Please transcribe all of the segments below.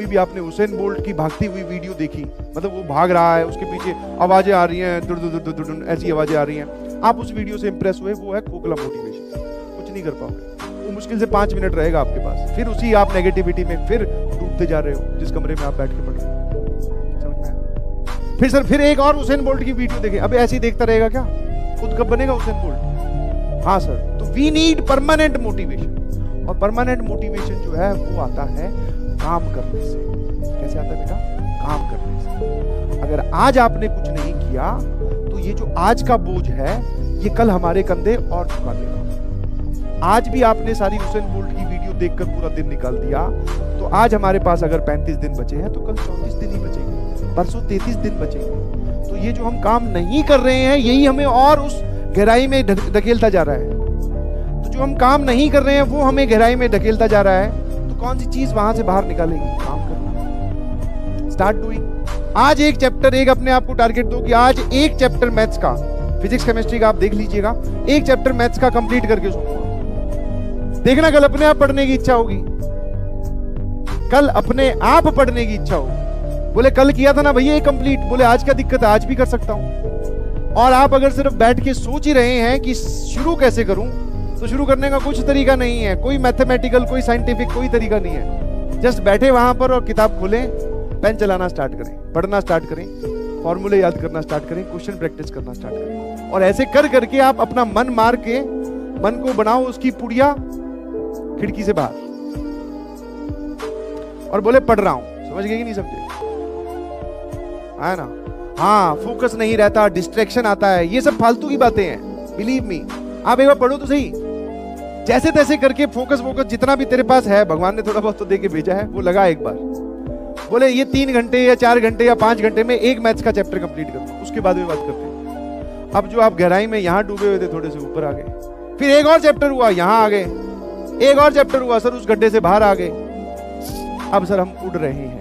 कोई भी आपने हुसैन बोल्ट की भागती हुई वीडियो देखी, मतलब वो भाग रहा है, उसके पीछे आवाजें आ रही हैं, दुर दुर दुर दुर ऐसी आवाजें आ रही हैं, आप उस वीडियो से इंप्रेस हुए, वो है खोखला मोटिवेशन। कुछ नहीं कर पाओगे, वो मुश्किल से 5 मिनट रहेगा आपके पास, फिर उसी आप नेगेटिविटी में फिर डूबते जा रहे हो जिस कमरे में आप बैठ के पढ़ रहे हो। समझ में आया? फिर सर फिर एक और हुसैन बोल्ट की वीडियो देखें, अबे ऐसे ही देखता रहेगा क्या? खुद कब बनेगा हुसैन बोल्ट? हाँ सर, तो वी नीड परमानेंट मोटिवेशन, और परमानेंट मोटिवेशन जो है वो आता है काम करने से। कैसे आता है बेटा? काम करने से। अगर आज आपने कुछ नहीं किया तो ये जो आज का बोझ है ये कल हमारे कंधे और झुका देगा। आज भी आपने सारी हुसैन बोल्ट की वीडियो देखकर पूरा दिन निकाल दिया, तो आज हमारे पास अगर 35 दिन बचे हैं तो कल 34 दिन ही बचेंगे, परसों 33 दिन बचेंगे। तो ये जो हम काम नहीं कर रहे हैं यही हमें और उस गहराई में धकेलता जा रहा है। तो जो हम काम नहीं कर रहे हैं वो हमें गहराई में धकेलता जा रहा है, तो कौन सी चीज वहां से बाहर निकालेगी? काम करना। Start doing. आज एक चैप्टर, एक अपने आप को टारगेट दो कि आज एक चैप्टर मैथ्स का, फिजिक्स केमिस्ट्री का आप देख लीजिएगा, एक चैप्टर मैथ्स का कंप्लीट करके सोचो। देखना कल अपने आप पढ़ने की इच्छा होगी, कल अपने आप पढ़ने की इच्छा होगी। बोले कल किया था ना भैया ये कंप्लीट, बोले आज क्या दिक्कत है, आज भी कर सकता हूं। और आप अगर सिर्फ बैठ के सोच ही रहे हैं कि शुरू कैसे करूं, तो शुरू करने का कुछ तरीका नहीं है, कोई मैथमेटिकल, कोई साइंटिफिक, कोई तरीका नहीं है। जस्ट बैठे वहां पर और किताब खोलें, पेन चलाना स्टार्ट करें, पढ़ना स्टार्ट करें, फॉर्मूले याद करना स्टार्ट करें, क्वेश्चन प्रैक्टिस करना स्टार्ट करें, और ऐसे कर करके आप अपना मन मार के, मन को बनाओ उसकी पुड़िया खिड़की से बाहर, और बोले पढ़ रहा हूं। समझ गए कि नहीं समझे? है ना? हाँ, फोकस नहीं रहता, डिस्ट्रैक्शन आता है, ये सब फालतू की बातें हैं। बिलीव मी, आप एक बार पढ़ो तो सही, जैसे तैसे करके फोकस जितना भी तेरे पास है, भगवान ने थोड़ा बहुत तो दे के भेजा है, वो लगा एक बार। बोले ये 3 घंटे या 4 घंटे या 5 घंटे में एक मैथ्स का चैप्टर कंप्लीट करो, उसके बाद में बात करते हैं। अब जो आप गहराई में यहां डूबे हुए थे, थोड़े से ऊपर आ गए, फिर एक और चैप्टर हुआ, यहां आ गए, एक और चैप्टर हुआ, सर उस गड्ढे से बाहर आ गए। अब सर हम उड़ रहे हैं,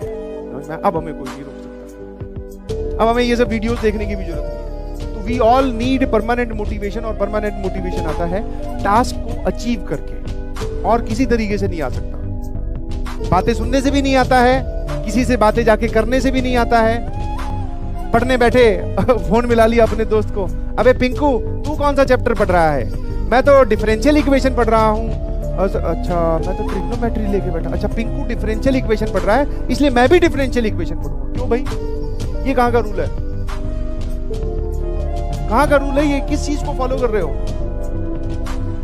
अब हमें कोई नहीं रोक सकता, अब हमें ये सब वीडियोस देखने की भी जरूरत नहीं है। तो we all need permanent motivation, और परमानेंट मोटिवेशन आता है टास्क को अचीव करके, और किसी तरीके से नहीं आ सकता। बातें सुनने से भी नहीं आता है, किसी से बातें जाके करने से भी नहीं आता है। पढ़ने बैठे फोन मिला लिया अपने दोस्त को, अबे पिंकू तू कौन सा चैप्टर पढ़ रहा है? मैं तो डिफरेंशियल इक्वेशन पढ़ रहा हूँ। अच्छा, मैं तो ट्रिग्नोमेट्री लेके बैठा। अच्छा, पिंकू डिफरेंशियल इक्वेशन पढ़ रहा है, इसलिए मैं भी डिफरेंशियल इक्वेशन पढ़ूंगा। क्यों भाई, ये कहाँ का रूल है? कहाँ का रूल है ये? किस चीज को फॉलो कर रहे हो?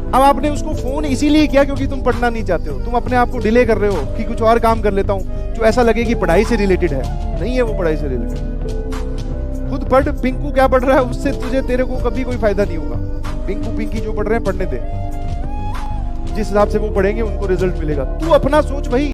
अब आपने उसको फोन इसीलिए किया क्योंकि तुम पढ़ना नहीं चाहते हो, तुम अपने आप को डिले कर रहे हो कि कुछ और काम कर लेता हूं जो ऐसा लगे कि पढ़ाई से रिलेटेड है। नहीं है वो पढ़ाई से रिलेटेड। खुद पढ़, पिंकू क्या पढ़ रहा है उससे तुझे, तेरे को कभी कोई फायदा नहीं होगा। पिंकू पिंकी जो पढ़ रहे हैं पढ़ने दे, जिस हिसाब से वो पढ़ेंगे उनको रिजल्ट मिलेगा। तू अपना सोच भाई।